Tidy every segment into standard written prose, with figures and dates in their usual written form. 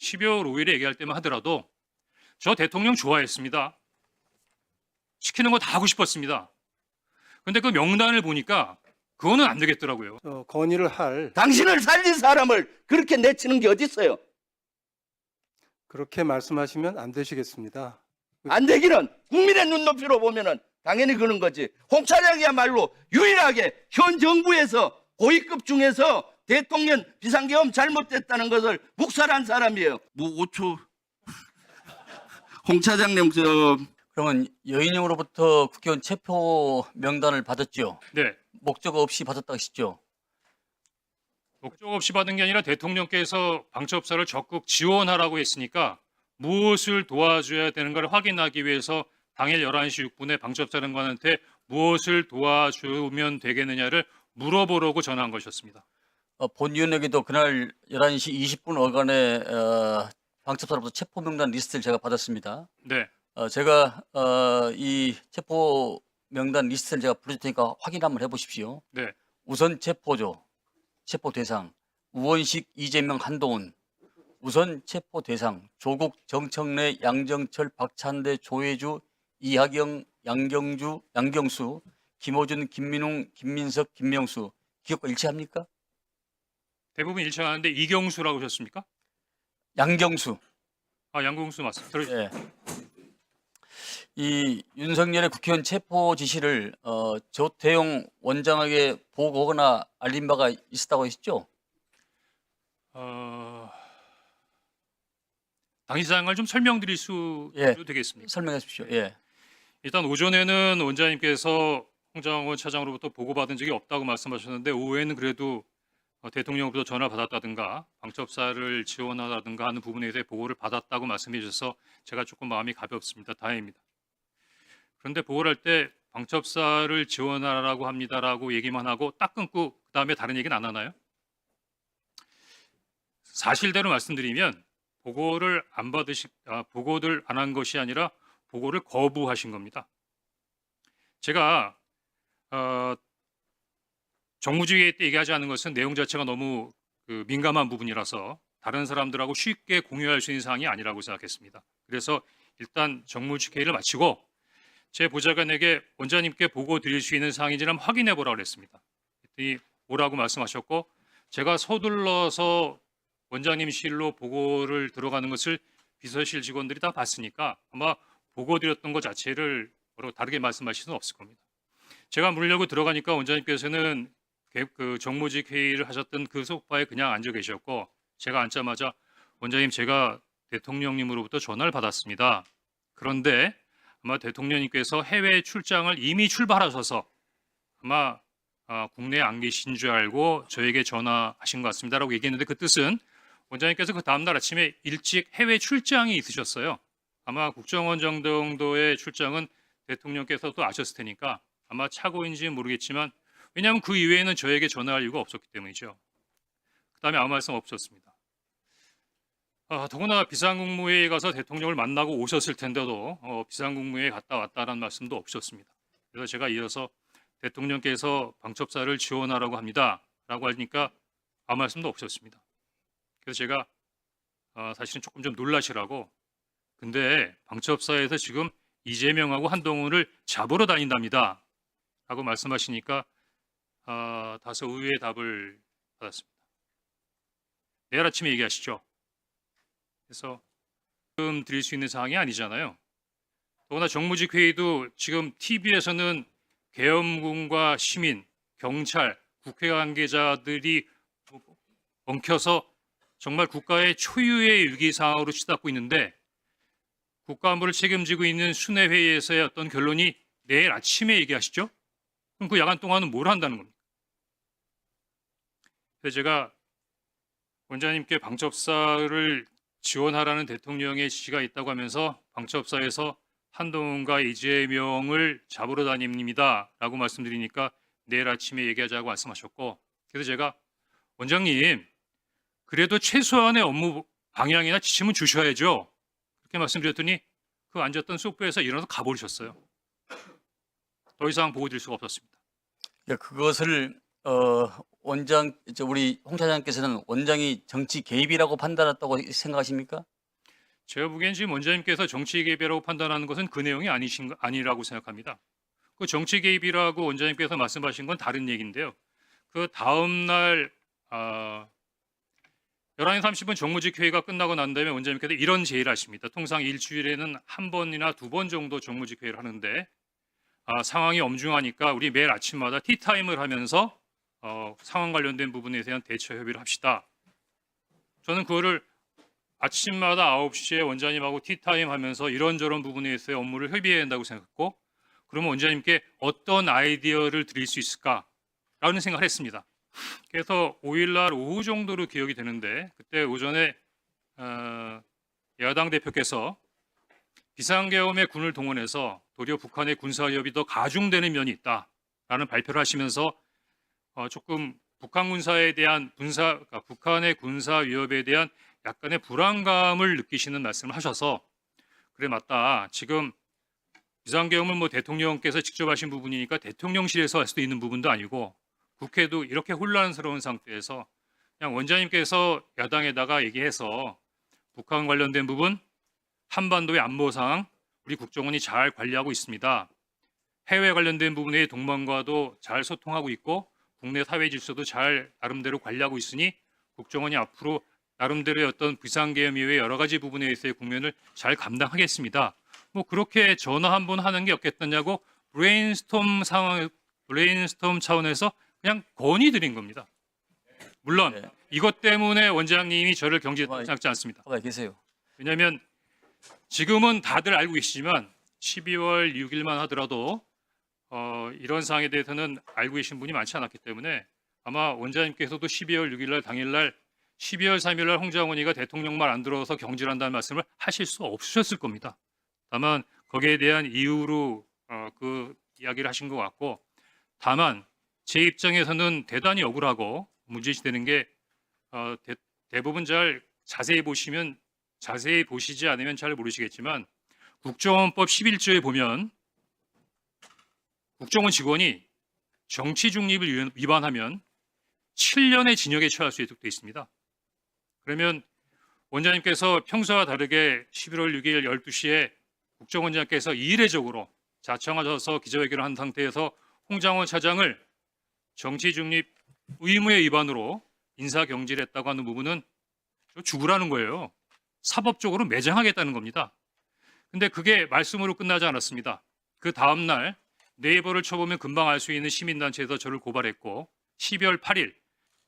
12월 5일에 얘기할 때만 하더라도 저 대통령 좋아했습니다. 시키는 거 다 하고 싶었습니다. 근데 그 명단을 보니까 그거는 안 되겠더라고요. 건의를 할 당신을 살린 사람을 그렇게 내치는 게 어디 있어요? 그렇게 말씀하시면 안 되시겠습니다. 안 되기는 국민의 눈높이로 보면은 당연히 그런 거지. 홍 차장이야말로 유일하게 현 정부에서 고위급 중에서 대통령 비상계엄 잘못됐다는 것을 묵살한 사람이에요. 뭐 5초. 홍 차장님 그러면 여인형으로부터 국회의원 체포 명단을 받았죠. 네. 목적 없이 받았다 하시죠. 목적 없이 받은 게 아니라 대통령께서 방첩사를 적극 지원하라고 했으니까 무엇을 도와줘야 되는가를 확인하기 위해서 당일 11시 6분에 방첩사령관한테 무엇을 도와주면 되겠느냐를 물어보려고 전화한 것이었습니다. 본위원에게도 그날 11시 20분 어간에 방첩사로부터 체포 명단 리스트를 제가 받았습니다. 네. 제가 이 체포 명단 리스트를 제가 부를 테니까 확인 한번 해보십시오. 네. 우선 체포조, 체포 대상, 우원식, 이재명, 한동훈. 우선 체포 대상, 조국, 정청래, 양정철, 박찬대, 조혜주, 이하경, 양경수, 김호준, 김민웅, 김민석, 김명수. 기억과 일치합니까? 대부분 일치하는데 이경수라고 하셨습니까? 양경수. 아, 양경수 맞습니다. 예. 이 윤석열의 국회의원 체포 지시를 조태용 원장에게 보고하거나 알린 바가 있었다고 하셨죠? 당시상을 좀 설명드릴 수 예. 되겠습니까? 설명해 주십시오. 예. 일단 오전에는 원장님께서 홍장원 차장으로부터 보고받은 적이 없다고 말씀하셨는데 오후에는 그래도 대통령으로부터 전화를 받았다든가 방첩사를 지원하다든가 하는 부분에 대해 보고를 받았다고 말씀해 주셔서 제가 조금 마음이 가볍습니다. 다행입니다. 그런데 보고를 할 때 방첩사를 지원하라고 합니다라고 얘기만 하고 딱 끊고 그다음에 다른 얘기는 안 하나요? 사실대로 말씀드리면 보고를 보고를 안 한 것이 아니라 보고를 거부하신 겁니다. 제가 정무주의 때 얘기하지 않은 것은 내용 자체가 너무 민감한 부분이라서 다른 사람들하고 쉽게 공유할 수 있는 사항이 아니라고 생각했습니다. 그래서 일단 정무주회의를 마치고 제 보좌관에게 원장님께 보고 드릴 수 있는 사항인지를 한번 확인해 보라고 했습니다. 그랬더니 오라고 말씀하셨고 제가 서둘러서 원장님실로 보고를 들어가는 것을 비서실 직원들이 다 봤으니까 아마 보고 드렸던 것 자체를 다르게 말씀하실 수는 없을 겁니다. 제가 물려고 들어가니까 원장님께서는 그 정무직 회의를 하셨던 그 소파에 그냥 앉아 계셨고 제가 앉자마자 원장님 제가 대통령님으로부터 전화를 받았습니다. 그런데 아마 대통령님께서 해외 출장을 이미 출발하셔서 아마 국내에 안 계신 줄 알고 저에게 전화하신 것 같습니다라고 얘기했는데 그 뜻은 원장님께서 그 다음날 아침에 일찍 해외 출장이 있으셨어요. 아마 국정원 정도의 출장은 대통령께서도 아셨을 테니까 아마 착오인지는 모르겠지만 왜냐하면 그 이외에는 저에게 전화할 이유가 없었기 때문이죠. 그 다음에 아무 말씀 없었습니다. 더구나 비상국무회의에 가서 대통령을 만나고 오셨을 텐데도 비상국무회의에 갔다 왔다라는 말씀도 없으셨습니다. 그래서 제가 이어서 대통령께서 방첩사를 지원하라고 합니다. 라고 하니까 아무 말씀도 없었습니다. 그래서 제가 사실은 조금 좀 놀라시라고 근데 방첩사에서 지금 이재명하고 한동훈을 잡으러 다닌답니다. 라고 말씀하시니까 다소 의외의 답을 받았습니다. 내일 아침에 얘기하시죠. 그래서 지금 드릴 수 있는 사항이 아니잖아요. 더구나 정무직 회의도 지금 TV에서는 계엄군과 시민, 경찰, 국회 관계자들이 엉켜서 정말 국가의 초유의 위기 상황으로 치닫고 있는데 국가안보를 책임지고 있는 순회회의에서의 어떤 결론이 내일 아침에 얘기하시죠? 그럼 그 야간 동안은 뭘 한다는 겁니까? 그래서 제가 원장님께 방첩사를 지원하라는 대통령의 지시가 있다고 하면서 방첩사에서 한동훈과 이재명을 잡으러 다닙니다 라고 말씀드리니까 내일 아침에 얘기하자고 말씀하셨고 그래서 제가 원장님 그래도 최소한의 업무 방향이나 지침은 주셔야죠. 그렇게 말씀드렸더니 그 앉았던 소파에서 일어나서 가버리셨어요. 더 이상 보고 드릴 수가 없었습니다. 그것을 우리 홍 차장께서는 원장이 정치 개입이라고 판단했다고 생각하십니까? 제가 보기엔 지금 원장님께서 정치 개입이라고 판단하는 것은 그 내용이 아니라고 생각합니다. 그 정치 개입이라고 원장님께서 말씀하신 건 다른 얘기인데요. 그 다음 날 11시 30분 정무직 회의가 끝나고 난 다음에 원장님께서 이런 제의를 하십니다. 통상 일주일에는 한 번이나 두 번 정도 정무직 회의를 하는데 상황이 엄중하니까 우리 매일 아침마다 티타임을 하면서 상황 관련된 부분에 대한 대처 협의를 합시다. 저는 그거를 아침마다 9시에 원장님하고 티타임 하면서 이런저런 부분에 있어서 업무를 협의해야 한다고 생각했고, 그러면 원장님께 어떤 아이디어를 드릴 수 있을까라는 생각을 했습니다. 그래서 5일날 오후 정도로 기억이 되는데, 그때 오전에 야당 대표께서 비상계엄에 군을 동원해서 도리어 북한의 군사위협이 더 가중되는 면이 있다라는 발표를 하시면서 조금 북한 군사에 대한 북한의 군사 위협에 대한 약간의 불안감을 느끼시는 말씀을 하셔서, 그래 맞다. 지금 비상계엄을 뭐 대통령께서 직접 하신 부분이니까 대통령실에서 할 수도 있는 부분도 아니고 국회도 이렇게 혼란스러운 상태에서 그냥 원장님께서 야당에다가 얘기해서 북한 관련된 부분, 한반도의 안보 상황 우리 국정원이 잘 관리하고 있습니다. 해외 관련된 부분의 동맹과도 잘 소통하고 있고 국내 사회 질서도 잘 나름대로 관리하고 있으니 국정원이 앞으로 나름대로의 어떤 비상계엄 이외의 여러 가지 부분에 있어서의 국면을 잘 감당하겠습니다. 뭐 그렇게 전화 한 번 하는 게 없겠느냐고 브레인스톰 차원에서 그냥 건의드린 겁니다. 물론 네. 이것 때문에 원장님이 저를 경질했다고 생각지 않습니다. 가만히 계세요. 왜냐하면 지금은 다들 알고 계시지만 12월 6일만 하더라도 이런 사항에 대해서는 알고 계신 분이 많지 않았기 때문에 아마 원장님께서도 12월 6일 날 당일날 12월 3일 날 홍장원이가 대통령 말 안 들어서 경질한다는 말씀을 하실 수 없으셨을 겁니다. 다만 거기에 대한 이유로 그 이야기를 하신 것 같고, 다만 제 입장에서는 대단히 억울하고 문제시되는 게 대부분 잘 자세히 보시지 않으면 잘 모르시겠지만 국정원법 11조에 보면 국정원 직원이 정치 중립을 위반하면 7년의 징역에 처할 수 있도록 되어 있습니다. 그러면 원장님께서 평소와 다르게 11월 6일 12시에 국정원장께서 이례적으로 자청하셔서 기자회견을 한 상태에서 홍장원 차장을 정치 중립 의무의 위반으로 인사경질했다고 하는 부분은 죽으라는 거예요. 사법적으로 매장하겠다는 겁니다. 근데 그게 말씀으로 끝나지 않았습니다. 그 다음 날 네이버를 쳐보면 금방 알 수 있는 시민단체에서 저를 고발했고, 12월 8일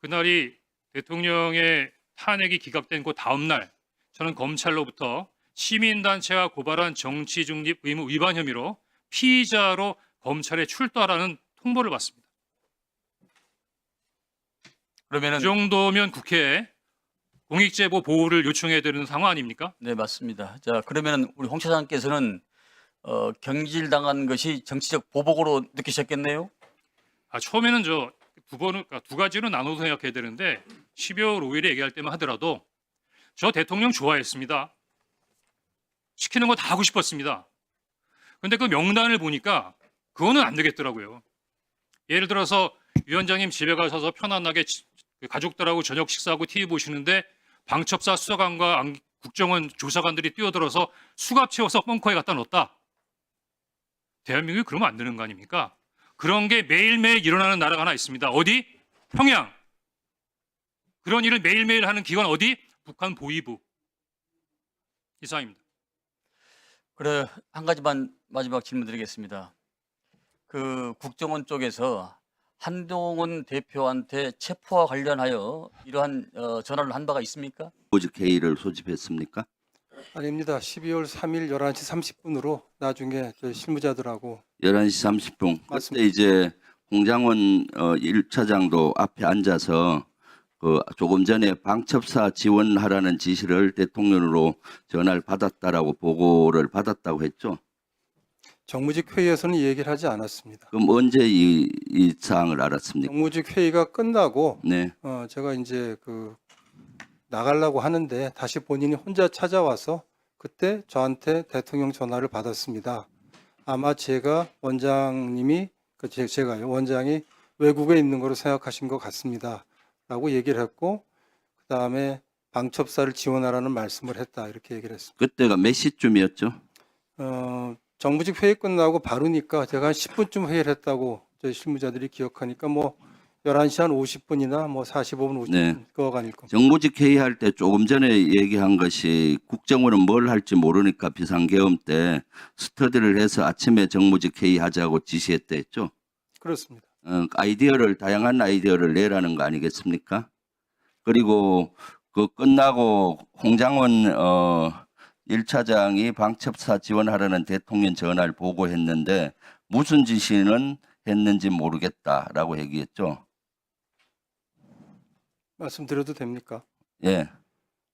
그날이 대통령의 탄핵이 기각된 그 다음 날 저는 검찰로부터 시민단체가 고발한 정치중립 의무 위반 혐의로 피의자로 검찰에 출두하라는 통보를 받습니다. 그러면은 이 정도면 국회에 공익제보 보호를 요청해야 되는 상황 아닙니까? 네, 맞습니다. 자, 그러면은 우리 홍 차장께서는 경질당한 것이 정치적 보복으로 느끼셨겠네요. 처음에는 두 가지로 나눠서 생각해야 되는데 12월 5일에 얘기할 때만 하더라도 저 대통령 좋아했습니다. 시키는 거 다 하고 싶었습니다. 근데 그 명단을 보니까 그거는 안 되겠더라고요. 예를 들어서 위원장님 집에 가셔서 편안하게 가족들하고 저녁 식사하고 TV 보시는데 방첩사 수사관과 국정원 조사관들이 뛰어들어서 수갑 채워서 벙커에 갖다 넣었다. 대한민국이 그러면 안 되는 거 아닙니까? 그런 게 매일매일 일어나는 나라가 하나 있습니다. 어디? 평양. 그런 일을 매일매일 하는 기관 어디? 북한 보위부. 이상입니다. 그래, 한 가지만 마지막 질문 드리겠습니다. 그 국정원 쪽에서 한동훈 대표한테 체포와 관련하여 이러한 전화를 한 바가 있습니까? 조직 회의를 소집했습니까? 아닙니다. 12월 3일 11시 30분으로 나중에 저희 실무자들하고 11시 30분. 그때 맞습니다. 이제 홍장원 1차장도 앞에 앉아서 그 조금 전에 방첩사 지원하라는 지시를 대통령으로 전화를 받았다라고 보고를 받았다고 했죠. 정무직 회의에서는 이 얘기를 하지 않았습니다. 그럼 언제 이 사항을 알았습니까? 정무직 회의가 끝나고 네. 제가 이제 나가려고 하는데 다시 본인이 혼자 찾아와서 그때 저한테 대통령 전화를 받았습니다. 아마 제가 원장이 외국에 있는 거로 생각하신 것 같습니다.라고 얘기를 했고 그 다음에 방첩사를 지원하라는 말씀을 했다 이렇게 얘기를 했습니다. 그때가 몇 시쯤이었죠? 정부직 회의 끝나고 바로니까 제가 한 10분쯤 회의를 했다고 저희 실무자들이 기억하니까 뭐 11시 한 50분이나 뭐 45분 50분 네. 그거가 아닐 겁니다. 정무직 회의할 때 조금 전에 얘기한 것이 국정원은 뭘 할지 모르니까 비상계엄 때 스터디를 해서 아침에 정무직 회의하자고 지시했다 했죠. 그렇습니다. 다양한 아이디어를 내라는 거 아니겠습니까? 그리고 그 끝나고 홍장원 1차장이 방첩사 지원하라는 대통령 전화를 보고했는데 무슨 지시는 했는지 모르겠다라고 얘기했죠. 말씀드려도 됩니까? 예.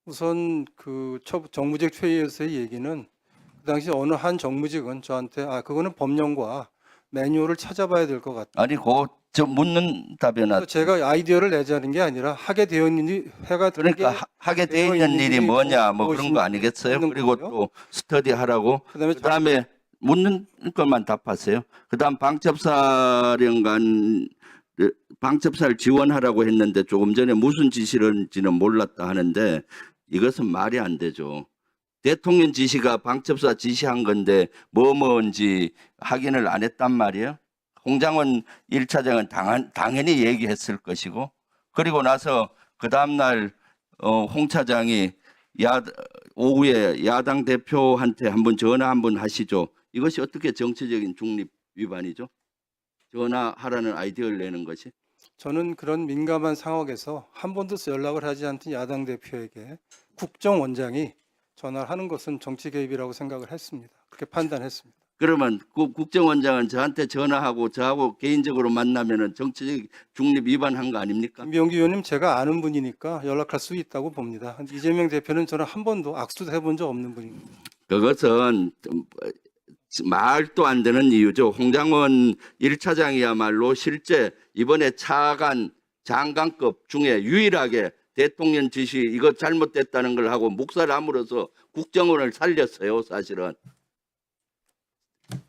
우선 그 정무직 회의에서의 얘기는 그 당시 어느 한 정무직은 저한테 그거는 법령과 매뉴얼을 찾아봐야 될 것 같다. 아니, 저 묻는 답변 그래서 제가 아이디어를 내자는 게 아니라 하게 되어 있는 해가 그러니까 하게 돼 있는 일이 뭐냐 뭐 그런 거 아니겠어요? 그리고 또 스터디 하라고 그다음에 그다음에 묻는 것만 답하세요. 그다음 방첩사를 지원하라고 했는데 조금 전에 무슨 지시인지는 몰랐다 하는데 이것은 말이 안 되죠. 대통령 지시가 방첩사 지시한 건데 뭐인지 확인을 안 했단 말이에요. 홍장원 1차장은 당연히 얘기했을 것이고 그리고 나서 그 다음날 홍 차장이 오후에 야당 대표한테 한번 전화 한번 하시죠. 이것이 어떻게 정치적인 중립 위반이죠? 전화하라는 아이디어를 내는 것이. 저는 그런 민감한 상황에서 한 번도 연락을 하지 않던 야당 대표에게 국정원장이 전화를 하는 것은 정치 개입이라고 생각을 했습니다. 그렇게 판단했습니다. 그러면 그 국정원장은 저한테 전화하고 저하고 개인적으로 만나면은 정치적 중립 위반한 거 아닙니까? 김병기 의원님 제가 아는 분이니까 연락할 수 있다고 봅니다. 이재명 대표는 저는 한 번도 악수도 해본 적 없는 분입니다. 그것은 말도 안 되는 이유죠. 홍장원 1차장이야말로 실제 이번에 차관 장관급 중에 유일하게 대통령 지시 이거 잘못됐다는 걸 하고 묵살을 함으로써 국정원을 살렸어요. 사실은.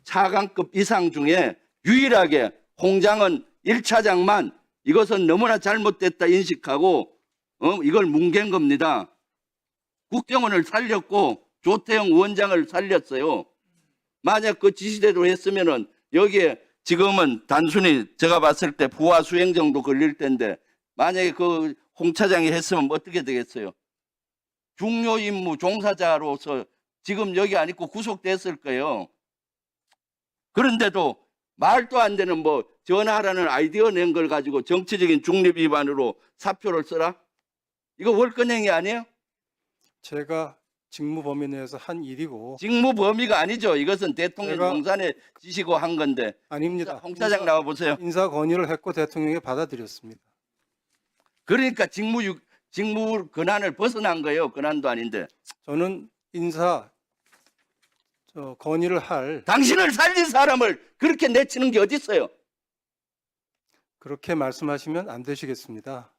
차관급 이상 중에 유일하게 홍장원 1차장만 이것은 너무나 잘못됐다 인식하고 이걸 뭉갠 겁니다. 국정원을 살렸고 조태영 원장을 살렸어요. 만약 그 지시대로 했으면은 여기에 지금은 단순히 제가 봤을 때 부하 수행 정도 걸릴 텐데 만약에 그 홍 차장이 했으면 어떻게 되겠어요? 중요 임무 종사자로서 지금 여기 안 있고 구속됐을 거예요. 그런데도 말도 안 되는 뭐 전화하라는 아이디어 낸 걸 가지고 정치적인 중립 위반으로 사표를 써라? 이거 월권행위 아니에요? 제가 직무 범위 내에서 한 일이고 직무 범위가 아니죠. 이것은 대통령 제가- 용산에 지시고 한 건데. 아닙니다. 홍 차장 나와 보세요. 인사 건의를 했고 대통령이 받아들였습니다. 그러니까 직무 권한을 벗어난 거예요. 권한도 아닌데. 저는 인사 건의를 할 당신을 살린 사람을 그렇게 내치는 게 어디 있어요? 그렇게 말씀하시면 안 되시겠습니다.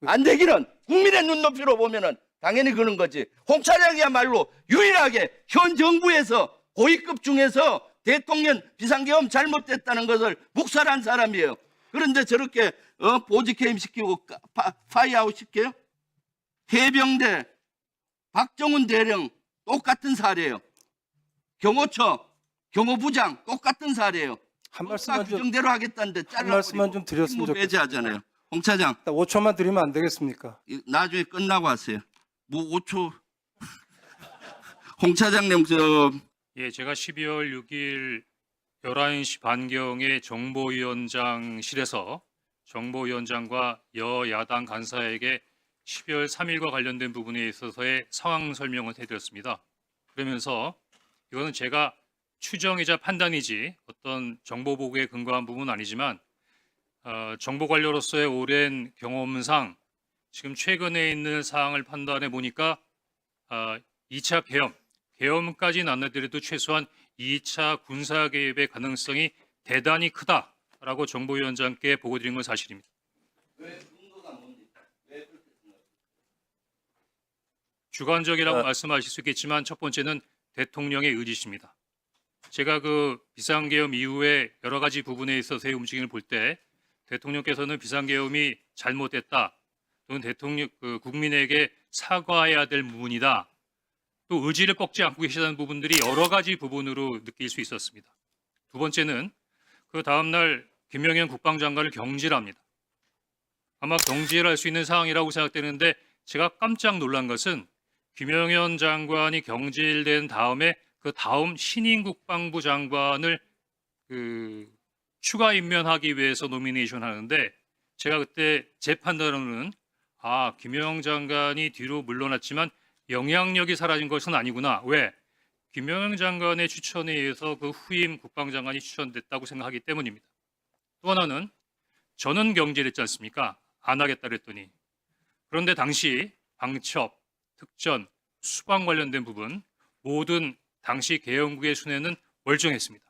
안 되기는 국민의 눈높이로 보면은 당연히 그런 거지. 홍 차장이야말로 유일하게 현 정부에서 고위급 중에서 대통령 비상계엄 잘못됐다는 것을 묵살한 사람이에요. 그런데 저렇게 보직해임 시키고 파이아웃 시켜요? 해병대 박정훈 대령 똑같은 사례예요. 경호처 경호부장 똑같은 사례예요. 한 말씀만 좀 규정대로 하겠다는데 말씀만 좀 드렸으면 좋겠습니다. 배제하잖아요. 홍 차장 5초만 드리면 안 되겠습니까? 나중에 끝나고 하세요. 뭐 5초. 홍 차장님 예, 제가 12월 6일 11시 반경에 정보위원장실에서 정보위원장과 여야당 간사에게 12월 3일과 관련된 부분에 있어서의 상황 설명을 해드렸습니다. 그러면서 이거는 제가 추정이자 판단이지 어떤 정보 보고에 근거한 부분은 아니지만 정보 관료로서의 오랜 경험상 지금 최근에 있는 사항을 판단해 보니까 2차 계엄까지는 안 나더라도 최소한 2차 군사 개입의 가능성이 대단히 크다라고 정보위원장께 보고드린 건 사실입니다. 주관적이라고 말씀하실 수 있겠지만 첫 번째는 대통령의 의지십니다. 제가 그 비상계엄 이후에 여러 가지 부분에 있어서의 움직임을 볼 때 대통령께서는 비상계엄이 잘못됐다 또는 대통령 국민에게 사과해야 될 부분이다 또 의지를 꺾지 않고 계시다는 부분들이 여러 가지 부분으로 느낄 수 있었습니다. 두 번째는 그 다음날 김영현 국방장관을 경질합니다. 아마 경질할 수 있는 상황이라고 생각되는데 제가 깜짝 놀란 것은 김영현 장관이 경질된 다음에 그 다음 신임 국방부 장관을 추가 임명하기 위해서 노미네이션 하는데 제가 그때 제 판단으로는 김영현 장관이 뒤로 물러났지만 영향력이 사라진 것은 아니구나. 왜? 김영현 장관의 추천에 의해서 그 후임 국방장관이 추천됐다고 생각하기 때문입니다. 또 하나는 저는 경질했지 않습니까? 안 하겠다 그랬더니. 그런데 당시 방첩, 특전, 수방 관련된 부분 모든 당시 계엄국의 순회는 멀쩡했습니다.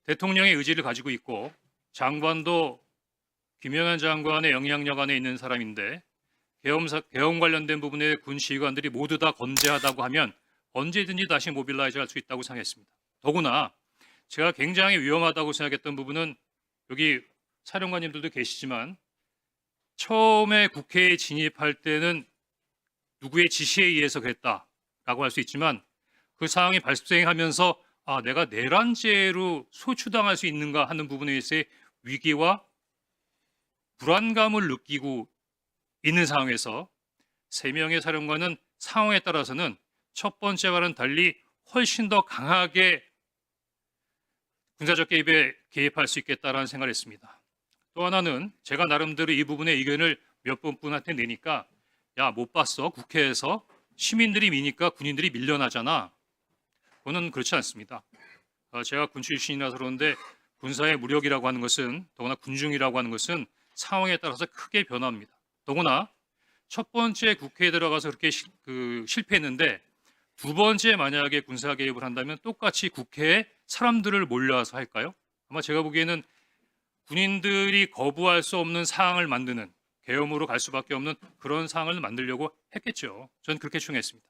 대통령의 의지를 가지고 있고 장관도 김영현 장관의 영향력 안에 있는 사람인데 계엄 관련된 부분에 군 지휘관들이 모두 다 건재하다고 하면 언제든지 다시 모빌라이즈 할 수 있다고 생각했습니다. 더구나 제가 굉장히 위험하다고 생각했던 부분은 여기 사령관님들도 계시지만 처음에 국회에 진입할 때는 누구의 지시에 의해서 그랬다라고 할 수 있지만 그 상황이 발생하면서 내가 내란죄로 소추당할 수 있는가 하는 부분에 있어서의 위기와 불안감을 느끼고 있는 상황에서 3명의 사령관은 상황에 따라서는 첫 번째와는 달리 훨씬 더 강하게 군사적 개입에 개입할 수 있겠다라는 생각을 했습니다. 또 하나는 제가 나름대로 이 부분의 의견을 몇 분한테 내니까 못 봤어? 국회에서 시민들이 미니까 군인들이 밀려나잖아. 그거는 그렇지 않습니다. 제가 군 출신이라서 그런데 군사의 무력이라고 하는 것은 더구나 군중이라고 하는 것은 상황에 따라서 크게 변합니다. 더구나 첫 번째 국회에 들어가서 그렇게 실패했는데 두 번째 만약에 군사 개입을 한다면 똑같이 국회에 사람들을 몰려와서 할까요? 아마 제가 보기에는 군인들이 거부할 수 없는 상황을 만드는 계엄으로 갈 수밖에 없는 그런 상황을 만들려고 했겠죠. 저는 그렇게 추정했습니다.